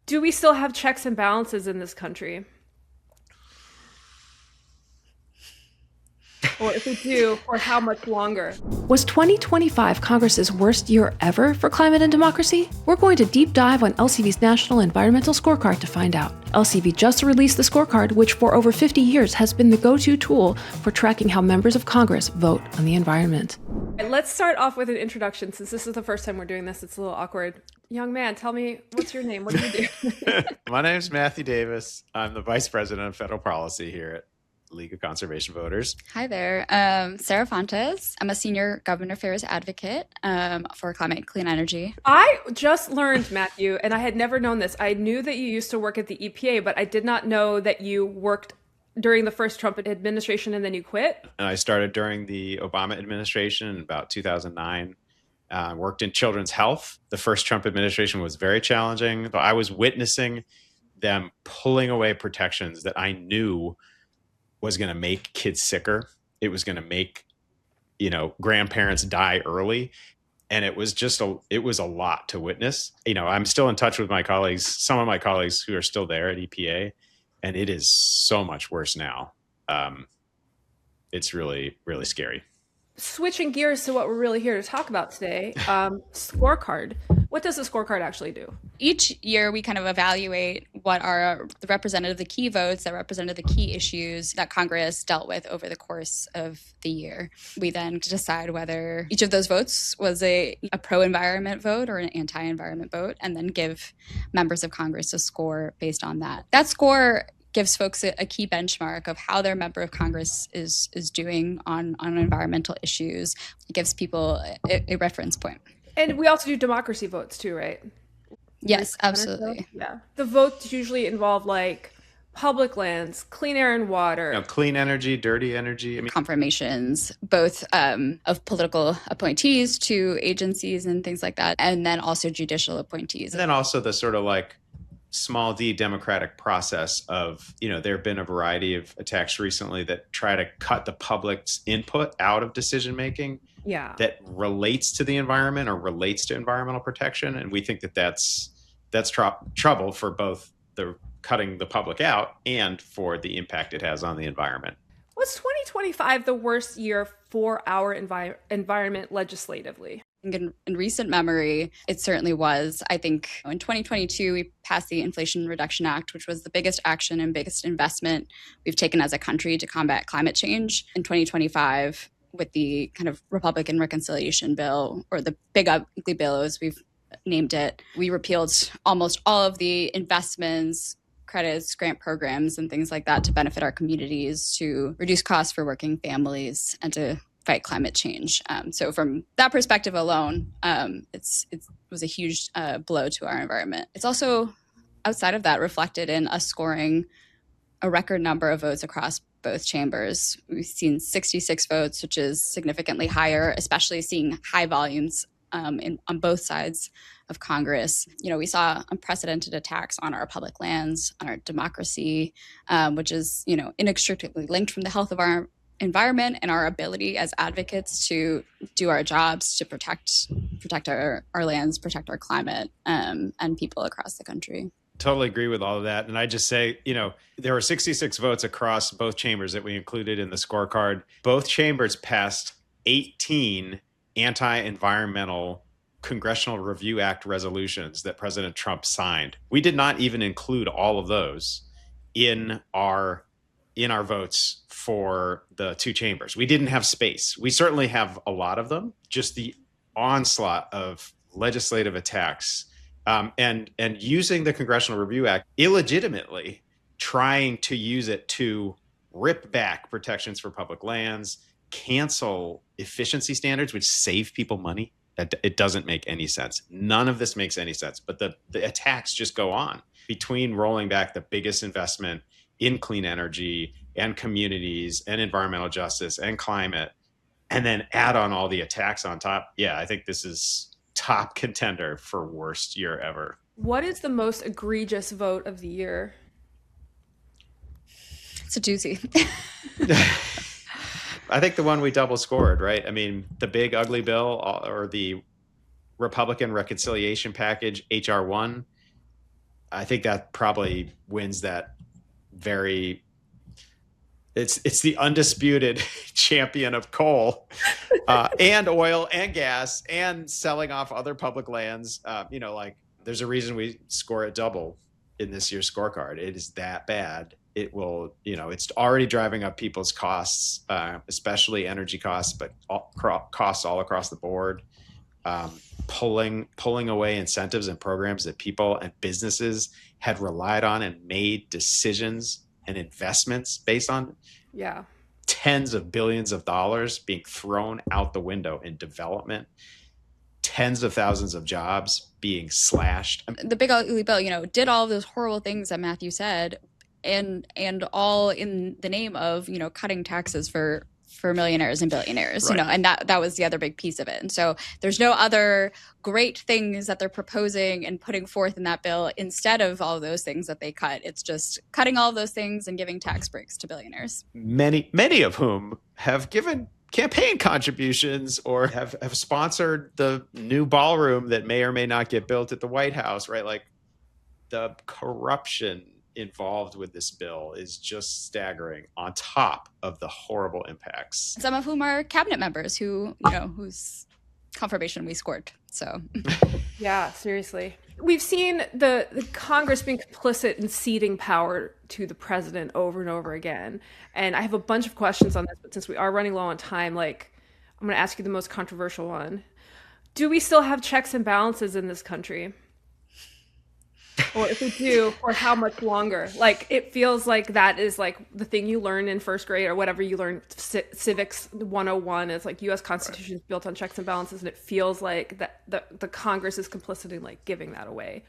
Do we still have checks and balances in this country? Or if we do, for how much longer? Was 2025 Congress's worst year ever for climate and democracy? We're going to deep dive on LCV's National Environmental Scorecard to find out. LCV just released the scorecard, which for over 50 years has been the go-to tool for tracking how members of Congress vote on the environment. Let's start off with an introduction. Since this is the first time we're doing this, it's a little awkward. Young man, tell me, what's your name? What do you do? My name is Matthew Davis. I'm the Vice President of Federal Policy here at League of Conservation Voters. Hi there. Sara Fontes. I'm a senior government affairs advocate for climate and clean energy. I just learned, Matthew, and I had never known this. I knew that you used to work at the EPA, but I did not know that you worked during the first Trump administration and then you quit. And I started during the Obama administration in about 2009. Worked in children's health. The first Trump administration was very challenging. I was witnessing them pulling away protections that I knew was going to make kids sicker. It was going to make, grandparents die early. And it was a lot to witness. I'm still in touch with my colleagues, some of my colleagues who are still there at EPA, and it is so much worse now. It's really, really scary. Switching gears to what we're really here to talk about today, scorecard. What does the scorecard actually do? Each year, we kind of evaluate what are the key votes that represented the key issues that Congress dealt with over the course of the year. We then decide whether each of those votes was a pro-environment vote or an anti-environment vote, and then give members of Congress a score based on that. That score gives folks a key benchmark of how their member of Congress is doing on environmental issues. It gives people a reference point. And we also do democracy votes too, right? Yes, absolutely. Yeah. The votes usually involve like public lands, clean air and water. Clean energy, dirty energy. Confirmations, both of political appointees to agencies and things like that, and then also judicial appointees. And then also the sort of like small d democratic process of, there have been a variety of attacks recently that try to cut the public's input out of decision making. Yeah. That relates to the environment or relates to environmental protection. And we think that that's trouble for both the cutting the public out and for the impact it has on the environment. Was 2025 the worst year for our environment legislatively? In recent memory, it certainly was. I think in 2022, we passed the Inflation Reduction Act, which was the biggest action and biggest investment we've taken as a country to combat climate change. In 2025, with the kind of Republican reconciliation bill, or the big ugly bill as we've named it, we repealed almost all of the investments, credits, grant programs, and things like that to benefit our communities, to reduce costs for working families, and to fight climate change. So from that perspective alone, it was a huge blow to our environment. It's also, outside of that, reflected in us scoring a record number of votes across both chambers. We've seen 66 votes, which is significantly higher, especially seeing high volumes on both sides of Congress. We saw unprecedented attacks on our public lands, on our democracy, which is, inextricably linked from the health of our environment and our ability as advocates to do our jobs to protect our lands, protect our climate, and people across the country. Totally agree with all of that. And I just say, there were 66 votes across both chambers that we included in the scorecard. Both chambers passed 18 anti-environmental Congressional Review Act resolutions that President Trump signed. We did not even include all of those in our votes for the two chambers. We didn't have space. We certainly have a lot of them. Just the onslaught of legislative attacks and using the Congressional Review Act illegitimately, trying to use it to rip back protections for public lands, cancel efficiency standards, which save people money. It doesn't make any sense. None of this makes any sense. But the attacks just go on between rolling back the biggest investment in clean energy and communities and environmental justice and climate, and then add on all the attacks on top. Yeah, I think this is top contender for worst year ever. What is the most egregious vote of the year? It's a doozy. I think the one we double scored, right? I mean, the big ugly bill or the Republican reconciliation package, HR1, I think that probably wins that very. It's the undisputed champion of coal and oil and gas and selling off other public lands. Like there's a reason we score it double in this year's scorecard. It is that bad. It will, it's already driving up people's costs, especially energy costs, but costs all across the board. Pulling away incentives and programs that people and businesses had relied on and made decisions and investments based on. Yeah. Tens of billions of dollars being thrown out the window in development, tens of thousands of jobs being slashed. The big ugly bill, did all of those horrible things that Matthew said, and all in the name of, cutting taxes for millionaires and billionaires, right. And that was the other big piece of it. And so there's no other great things that they're proposing and putting forth in that bill instead of all of those things that they cut. It's just cutting all of those things and giving tax breaks to billionaires. Many of whom have given campaign contributions or have sponsored the new ballroom that may or may not get built at the White House, right? Like the corruption involved with this bill is just staggering on top of the horrible impacts. Some of whom are cabinet members who, whose confirmation we scored. So yeah, seriously. We've seen the Congress being complicit in ceding power to the president over and over again. And I have a bunch of questions on this, but since we are running low on time, I'm going to ask you the most controversial one. Do we still have checks and balances in this country? Or if we do, for how much longer? It feels like that is the thing you learn in first grade or whatever you learn, civics 101 is U.S. Constitution is built on checks and balances, and it feels like that the Congress is complicit in giving that away.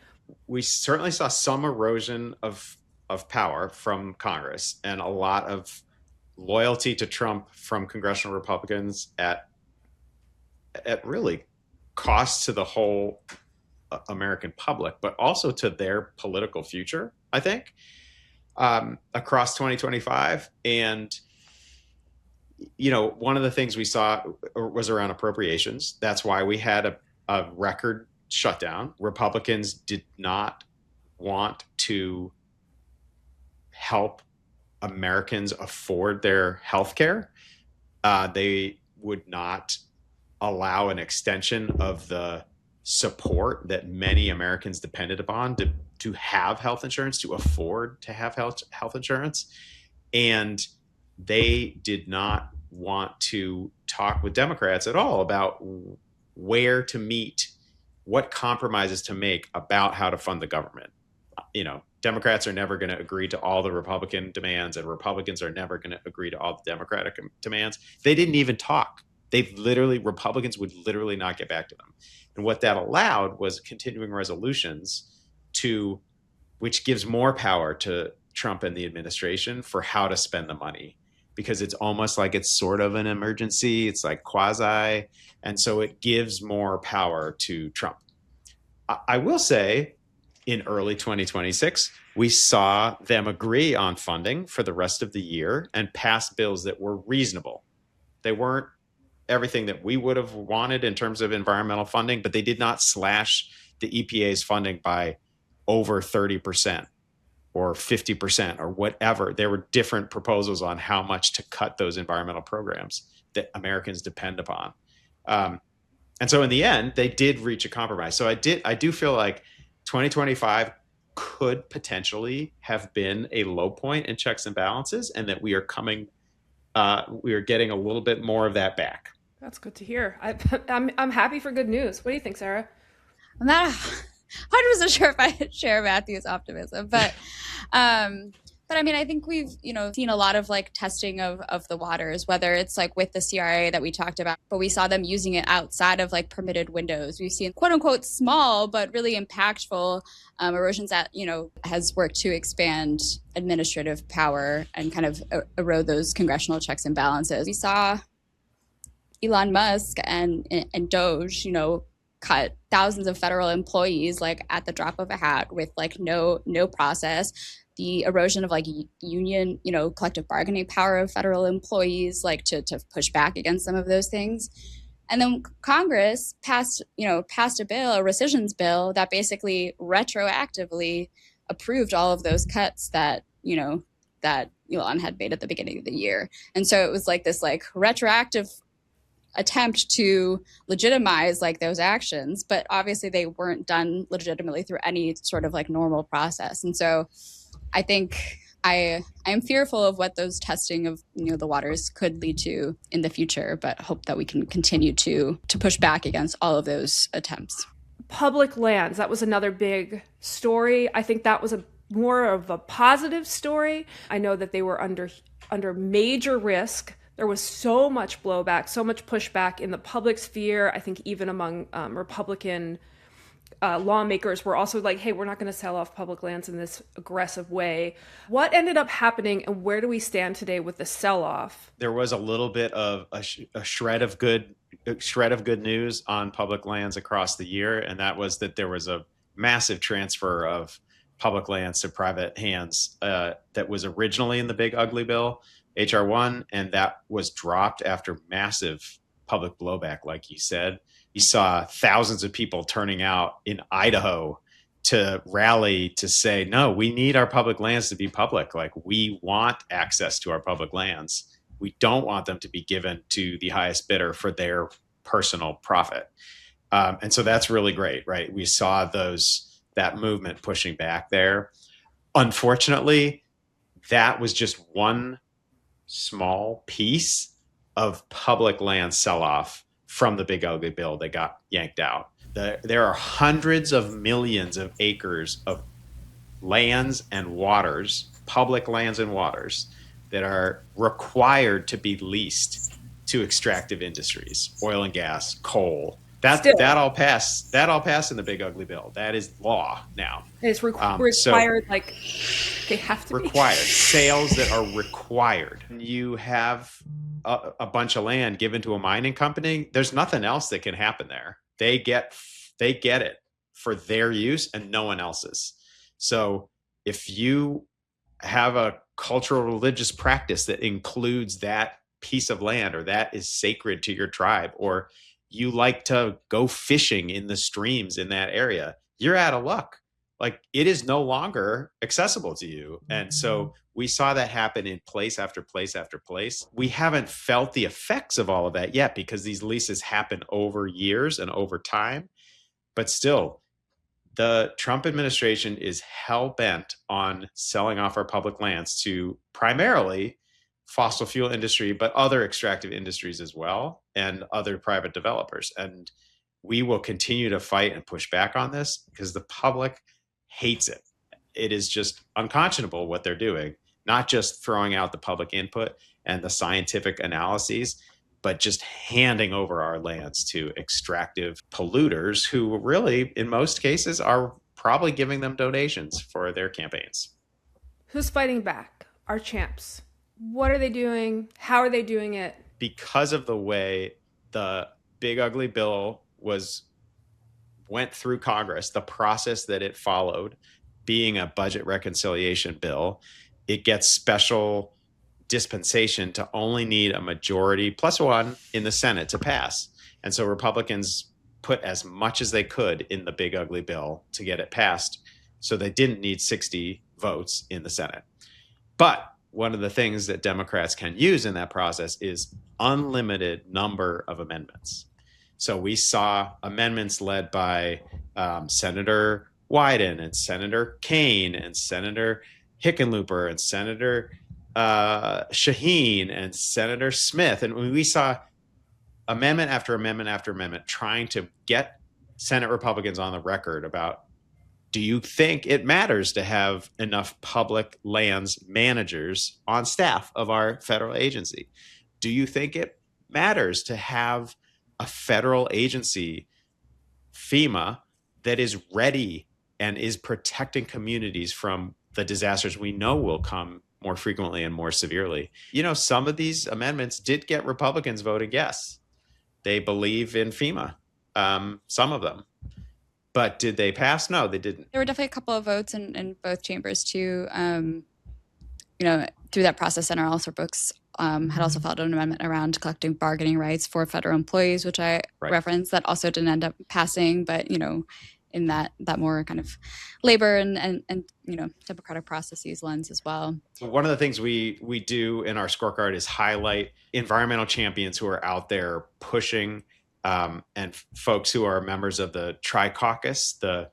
We certainly saw some erosion of power from Congress and a lot of loyalty to Trump from congressional Republicans at really cost to the whole American public, but also to their political future, I think, across 2025. And, one of the things we saw was around appropriations. That's why we had a record shutdown. Republicans did not want to help Americans afford their health care. They would not allow an extension of the support that many Americans depended upon to have health insurance, to afford to have health insurance. And they did not want to talk with Democrats at all about where to meet, what compromises to make about how to fund the government. Democrats are never going to agree to all the Republican demands, and Republicans are never going to agree to all the Democratic demands. They didn't even talk. Republicans would literally not get back to them. And what that allowed was continuing resolutions which gives more power to Trump and the administration for how to spend the money, because it's almost like it's sort of an emergency. It's like quasi. And so it gives more power to Trump. I will say in early 2026, we saw them agree on funding for the rest of the year and pass bills that were reasonable. They weren't everything that we would have wanted in terms of environmental funding, but they did not slash the EPA's funding by over 30% or 50% or whatever. There were different proposals on how much to cut those environmental programs that Americans depend upon. And so in the end, they did reach a compromise. So I do feel like 2025 could potentially have been a low point in checks and balances, and that we are getting a little bit more of that back. That's good to hear. I'm happy for good news. What do you think, Sarah? I'm not 100% sure if I share Matthew's optimism, but I mean, I think we've, seen a lot of testing of the waters, whether it's with the CRA that we talked about, but we saw them using it outside of permitted windows. We've seen quote unquote small, but really impactful erosions that, has worked to expand administrative power and kind of erode those congressional checks and balances. We saw Elon Musk and Doge, cut thousands of federal employees at the drop of a hat with no process. The erosion of union, collective bargaining power of federal employees, to push back against some of those things. And then Congress passed a bill, a rescissions bill, that basically retroactively approved all of those cuts that, that Elon had made at the beginning of the year. And so it was like this like retroactive attempt to legitimize like those actions, but obviously they weren't done legitimately through any sort of like normal process. And so I think I am fearful of what those testing of the waters could lead to in the future, but hope that we can continue to push back against all of those attempts. Public lands, that was another big story. I think that was more of a positive story. I know that they were under major risk. There was so much blowback, so much pushback in the public sphere. I think even among Republican lawmakers were also like, hey, we're not going to sell off public lands in this aggressive way. What ended up happening, and where do we stand today with the sell-off? There was a little bit of a shred of good news on public lands across the year, and that was that there was a massive transfer of public lands to private hands that was originally in the big ugly bill, HR 1, and that was dropped after massive public blowback, like you said. You saw thousands of people turning out in Idaho to rally to say, no, we need our public lands to be public. Like, we want access to our public lands. We don't want them to be given to the highest bidder for their personal profit. And so that's really great, right? We saw that movement pushing back there. Unfortunately, that was just one small piece of public land sell-off from the big ugly bill that got yanked out. There are hundreds of millions of acres of lands and waters, public lands and waters, that are required to be leased to extractive industries, oil and gas, coal. That all passed in the big ugly bill. That is law now. It's required, like they have to required be. Sales that are required. You have a bunch of land given to a mining company. There's nothing else that can happen there. They get it for their use and no one else's. So if you have a cultural religious practice that includes that piece of land, or that is sacred to your tribe, or you like to go fishing in the streams in that area, you're out of luck. Like, it is no longer accessible to you. And so we saw that happen in place after place after place. We haven't felt the effects of all of that yet because these leases happen over years and over time. But still, the Trump administration is hell-bent on selling off our public lands to primarily fossil fuel industry, but other extractive industries as well, and other private developers. And we will continue to fight and push back on this because the public hates it. It is just unconscionable what they're doing, not just throwing out the public input and the scientific analyses, but just handing over our lands to extractive polluters who really, in most cases, are probably giving them donations for their campaigns. Who's fighting back? Our champs. What are they doing? How are they doing it? Because of the way the big ugly bill went through Congress, the process that it followed, being a budget reconciliation bill, it gets special dispensation to only need a majority plus one in the Senate to pass. And so Republicans put as much as they could in the big ugly bill to get it passed, so they didn't need 60 votes in the Senate. But one of the things that Democrats can use in that process is unlimited number of amendments. So we saw amendments led by Senator Wyden and Senator Kaine and Senator Hickenlooper and Senator Shaheen and Senator Smith. And we saw amendment after amendment after amendment trying to get Senate Republicans on the record about, do you think it matters to have enough public lands managers on staff of our federal agency? Do you think it matters to have a federal agency, FEMA, that is ready and is protecting communities from the disasters we know will come more frequently and more severely? You know, some of these amendments did get Republicans voting yes. They believe in FEMA, some of them. But did they pass? No, they didn't. There were definitely a couple of votes in both chambers too. Through that process, Senator Alistair Brooks had also filed an amendment around collective bargaining rights for federal employees, which I referenced. That also didn't end up passing. But in that more kind of labor and democratic processes lens as well. One of the things we do in our scorecard is highlight environmental champions who are out there pushing, and folks who are members of the Tri-Caucus, the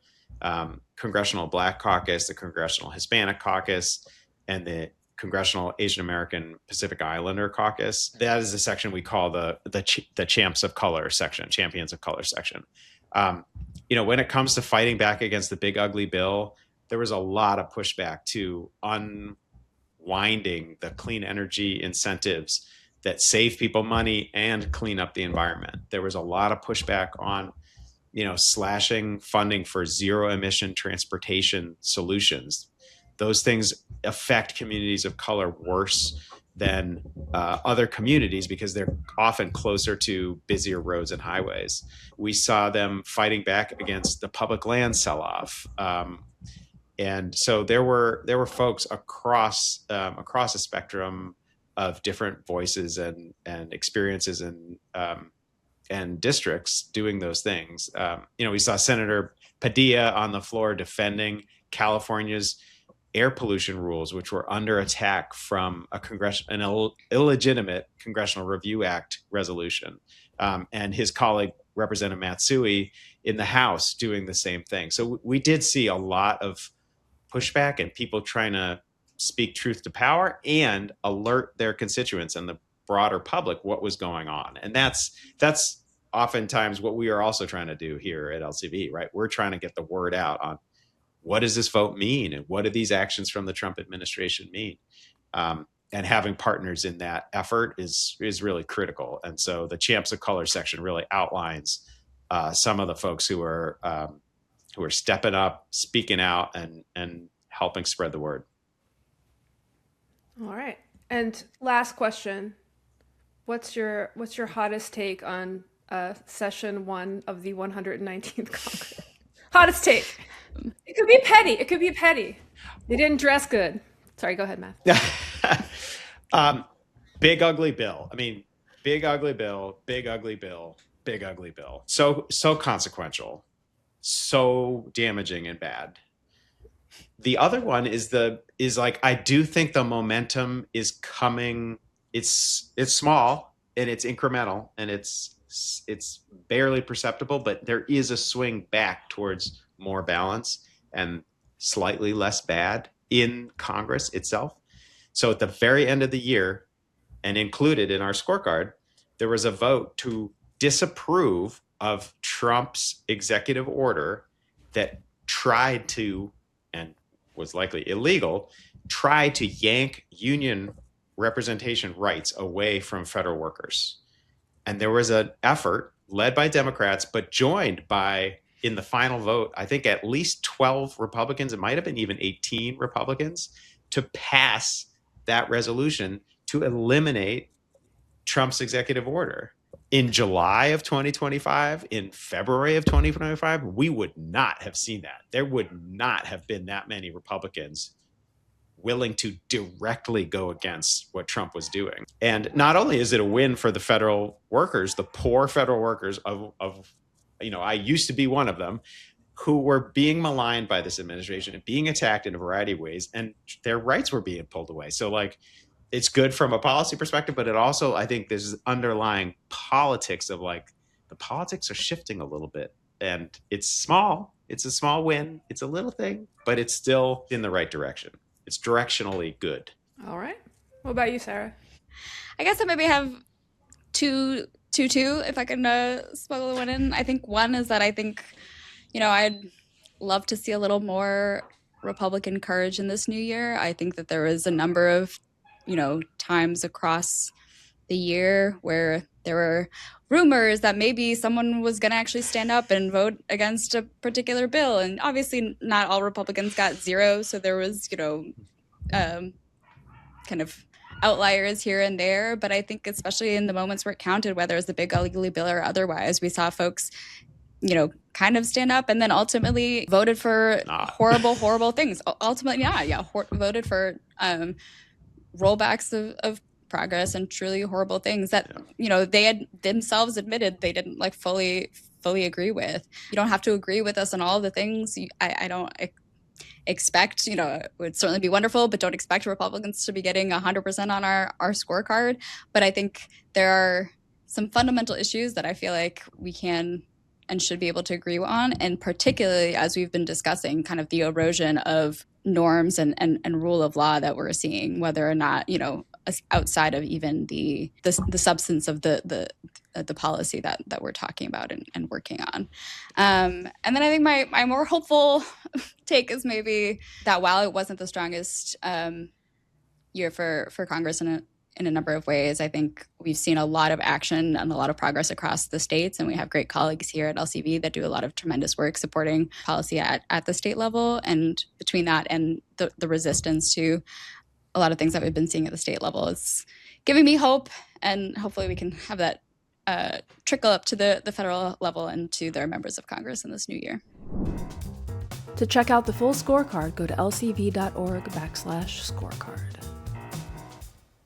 Congressional Black Caucus, the Congressional Hispanic Caucus, and the Congressional Asian American Pacific Islander Caucus. That is the section we call the Champs of Color section, Champions of Color section. When it comes to fighting back against the big ugly bill, there was a lot of pushback to unwinding the clean energy incentives that save people money and clean up the environment. There was a lot of pushback on, slashing funding for zero emission transportation solutions. Those things affect communities of color worse than other communities because they're often closer to busier roads and highways. We saw them fighting back against the public land sell-off. And so there were folks across a spectrum of different voices and experiences and districts doing those things. We saw Senator Padilla on the floor defending California's air pollution rules, which were under attack from an illegitimate Congressional Review Act resolution, and his colleague Representative Matsui in the House doing the same thing. So we did see a lot of pushback and people trying to speak truth to power and alert their constituents and the broader public what was going on. And that's oftentimes what we are also trying to do here at LCV, right? We're trying to get the word out on what does this vote mean and what do these actions from the Trump administration mean? And having partners in that effort is really critical. And so the Champs of Color section really outlines some of the folks who are stepping up, speaking out, and helping spread the word. All right. And last question. What's your hottest take on session 1 of the 119th Congress? Hottest take. It could be petty. They didn't dress good. Sorry, go ahead, Matt. Big ugly bill. I mean, big ugly bill, big ugly bill, big ugly bill. So consequential, so damaging and bad. The other one is I do think the momentum is coming. It's small and it's incremental and it's barely perceptible, but there is a swing back towards more balance and slightly less bad in Congress itself. So at the very end of the year, and included in our scorecard, there was a vote to disapprove of Trump's executive order that tried to, and was likely illegal, tried to yank union representation rights away from federal workers. And there was an effort led by Democrats, but joined by, in the final vote, I think at least 12 Republicans, it might have been even 18 Republicans, to pass that resolution to eliminate Trump's executive order. In July of 2025, in February of 2025, we would not have seen that. There would not have been that many Republicans willing to directly go against what Trump was doing. And not only is it a win for the federal workers, the poor federal workers of I used to be one of them, who were being maligned by this administration and being attacked in a variety of ways, and their rights were being pulled away. So it's good from a policy perspective, but it also, I think there's underlying politics of the politics are shifting a little bit, and it's small. It's a small win. It's a little thing, but it's still in the right direction. It's directionally good. All right. What about you, Sara? I guess I maybe have two, if I can smuggle one in. I think one is that I think, I'd love to see a little more Republican courage in this new year. I think that there was a number of, times across the year where there were rumors that maybe someone was going to actually stand up and vote against a particular bill. And obviously not all Republicans got zero. So there was, kind of outliers here and there. But I think especially in the moments where it counted, whether it was the big ugly bill or otherwise, we saw folks, kind of stand up and then ultimately voted for horrible things. Ultimately, voted for rollbacks of progress and truly horrible things that, they had themselves admitted they didn't fully fully agree with. You don't have to agree with us on all the things. I don't expect, it would certainly be wonderful, but don't expect Republicans to be getting 100% on our scorecard. But I think there are some fundamental issues that I feel like we can and should be able to agree on. And particularly as we've been discussing kind of the erosion of norms and rule of law that we're seeing, whether or not, outside of even the substance of the policy that we're talking about and working on. And then I think my more hopeful take is maybe that while it wasn't the strongest year for Congress in a number of ways, I think we've seen a lot of action and a lot of progress across the states. And we have great colleagues here at LCV that do a lot of tremendous work supporting policy at the state level. And between that and the resistance to a lot of things that we've been seeing at the state level, is giving me hope. And hopefully we can have that trickle up to the federal level and to their members of Congress in this new year. To check out the full scorecard, go to lcv.org/scorecard.